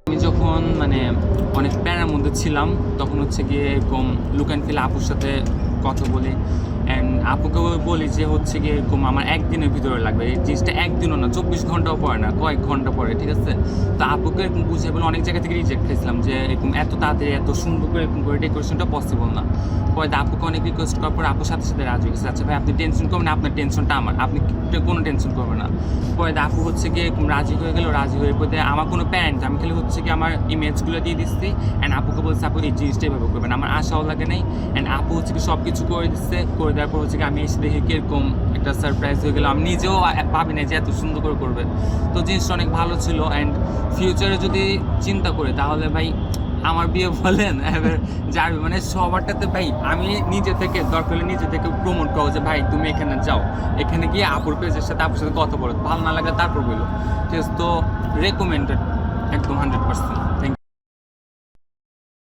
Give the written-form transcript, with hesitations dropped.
আমি যখন মানে অনেক প্যারার মধ্যে ছিলাম তখন হচ্ছে গিয়ে এরকম লুক অ্যান্ড ফিল আপুর সাথে কথা বলি, অ্যান্ড আপুকে বলি যে হচ্ছে গিয়ে এরকম আমার একদিনের ভিতরে লাগবে, এই জিনিসটা একদিনও না 24 ঘন্টাও পরে না, কয়েক ঘন্টা পরে, ঠিক আছে। তো আপুকে এরকম বুঝে বলে অনেক জায়গা থেকে রিজেক্ট খেয়েছিলাম যে এরকম এত তাড়াতাড়ি এত সুন্দর করে এরকম করে ডেকোরেশনটা পসিবল না। পরে আপুকে অনেক রিকোয়েস্ট করার পর আপুর সাথে সাথে রাজি হয়েছে, আচ্ছা ভাই আপনি টেনশন করবেন না, আপনার টেনশনটা আমার, আপনি কোনো টেনশন করবেন না। পরে আপু হচ্ছে গিয়ে এরকম রাজি হয়ে গেল, রাজি হয়ে পরে আমার কোনো প্যারেন্ট, আমি খালি হচ্ছে কি আমার ইমেজগুলো দিয়ে দিচ্ছি, অ্যান্ড আপুকে বলছে আপু এই জিনিসটা এভাবে করবেন, আমার আশাও লাগে নাই, অ্যান্ড আপু হচ্ছে কি সব কিছু করে দিচ্ছে। করে দেওয়ার পর হচ্ছে কি আমি এসে দেখি কিরকম একটা সারপ্রাইজ হয়ে গেল, আমি নিজেও ভাবি না যে এত সুন্দর করে করবে। তো জিনিসটা অনেক ভালো ছিল, অ্যান্ড ফিউচারে যদি চিন্তা করি তাহলে ভাই আমার বিয়ে বলেন এবার যার মানে সবারটাতে ভাই আমি নিজে থেকে দরকার হলে নিজে থেকে প্রমোট করবো যে ভাই তুমি এখানে যাও, এখানে গিয়ে আপুর পেজের সাথে আপুর সাথে কথা বলো, ভালো না লাগে তারপর বলো, ঠিক আছে। তো রেকমেন্ডেড একদম 100%। Thank you.